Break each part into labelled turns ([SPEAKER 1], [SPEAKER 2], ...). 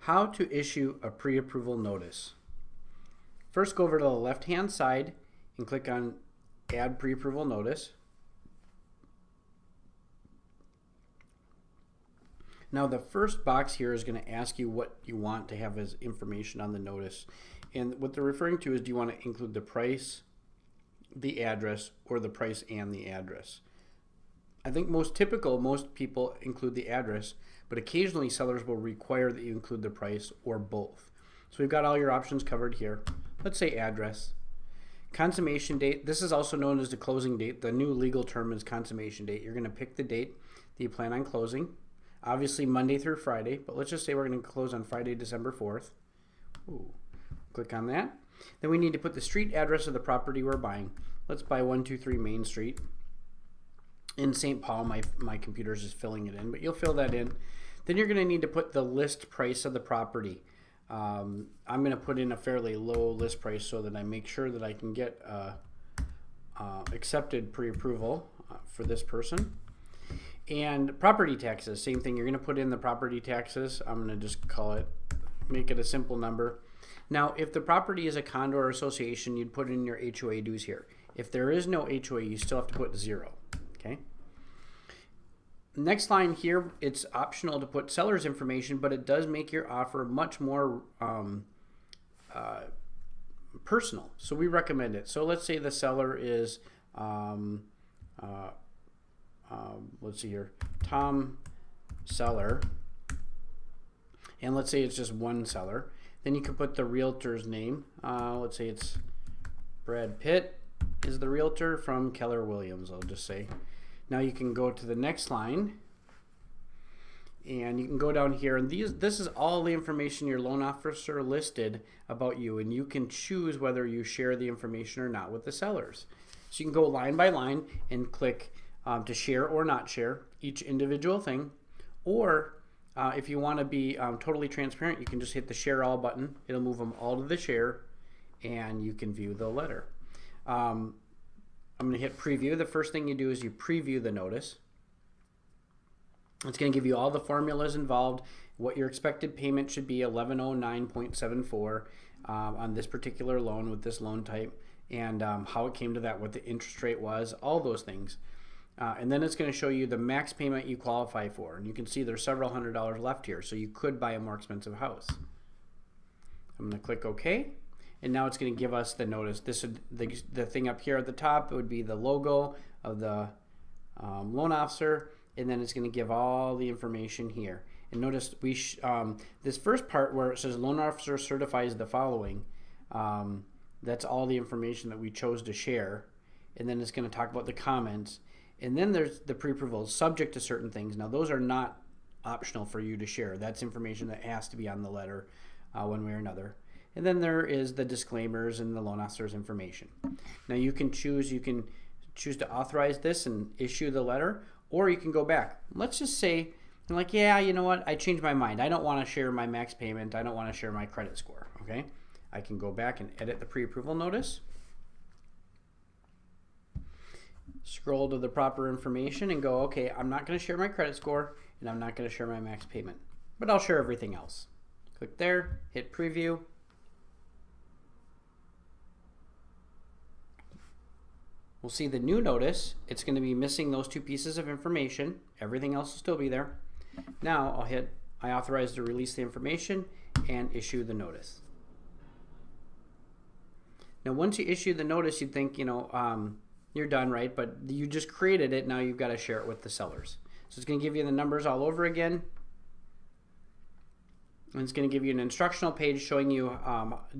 [SPEAKER 1] How to issue a pre-approval notice. First, go over to the left-hand side and click on Add Pre-Approval Notice. Now, the first box here is going to ask you what you want to have as information on the notice. And what they're referring to is, do you want to include the price, the address, or the price and the address? I think most people include the address, but occasionally sellers will require that you include the price or both. So we've got all your options covered here. Let's say address. Consummation date, this is also known as the closing date. The new legal term is consummation date. You're going to pick the date that you plan on closing. Obviously Monday through Friday, but let's just say we're going to close on Friday, December 4th. Ooh. Click on that. Then we need to put the street address of the property we're buying. Let's buy 123 Main Street in St. Paul. My computer's just filling it in, but you'll fill that in. Then you're going to need to put the list price of the property. I'm going to put in a fairly low list price so that I make sure that I can get accepted pre-approval for this person. And property taxes, same thing. You're going to put in the property taxes. I'm going to just make it a simple number. Now, if the property is a condo or association, you'd put in your HOA dues here. If there is no HOA, you still have to put 0. Okay. Next line here, it's optional to put seller's information, but it does make your offer much more personal. So we recommend it. So let's say the seller is, let's see here, Tom Seller, and let's say it's just one seller. Then you can put the realtor's name. Let's say it's Brad Pitt is the realtor from Keller Williams, I'll just say. Now you can go to the next line and you can go down here, and this is all the information your loan officer listed about you, and you can choose whether you share the information or not with the sellers. So you can go line by line and click to share or not share each individual thing, or if you want to be totally transparent, you can just hit the share all button. It'll move them all to the share and you can view the letter. I'm going to hit preview. The first thing you do is you preview the notice. It's going to give you all the formulas involved, what your expected payment should be, 1109.74 on this particular loan with this loan type, and how it came to that, what the interest rate was, all those things. And then it's going to show you the max payment you qualify for. And you can see there's several $100s left here, so you could buy a more expensive house. I'm going to click OK. And now it's going to give us the notice. This would, the thing up here at the top, it would be the logo of the loan officer, and then it's going to give all the information here. And notice this first part where it says loan officer certifies the following, that's all the information that we chose to share. And then it's going to talk about the comments. And then there's the pre-approval subject to certain things. Now those are not optional for you to share. That's information that has to be on the letter one way or another. And then there is the disclaimers and the loan officer's information. Now you can choose to authorize this and issue the letter, or you can go back. Let's just say, I'm like, yeah, you know what? I changed my mind. I don't want to share my max payment. I don't want to share my credit score. Okay, I can go back and edit the pre-approval notice. Scroll to the proper information and go, okay, I'm not going to share my credit score and I'm not going to share my max payment, but I'll share everything else. Click there, hit preview. We'll see the new notice. It's going to be missing those two pieces of information. Everything else will still be there. Now I'll hit I authorize to release the information and issue the notice. Now once you issue the notice, you'd think, you know, you're done, right? But you just created it. Now you've got to share it with the sellers. So it's going to give you the numbers all over again. And it's going to give you an instructional page showing you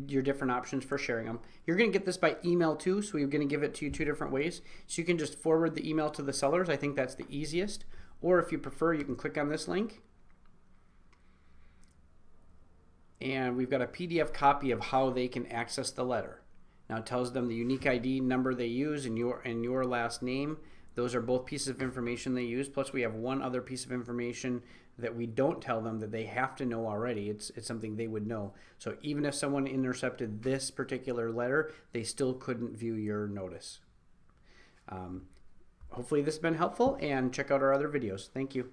[SPEAKER 1] your different options for sharing them. You're going to get this by email too, so we're going to give it to you 2 different ways. So you can just forward the email to the sellers. I think that's the easiest. Or if you prefer, you can click on this link. And we've got a PDF copy of how they can access the letter. Now it tells them the unique ID number they use and your last name. Those are both pieces of information they use. Plus we have one other piece of information that we don't tell them that they have to know already. It's something they would know. So even if someone intercepted this particular letter, they still couldn't view your notice. Hopefully this has been helpful, and check out our other videos. Thank you.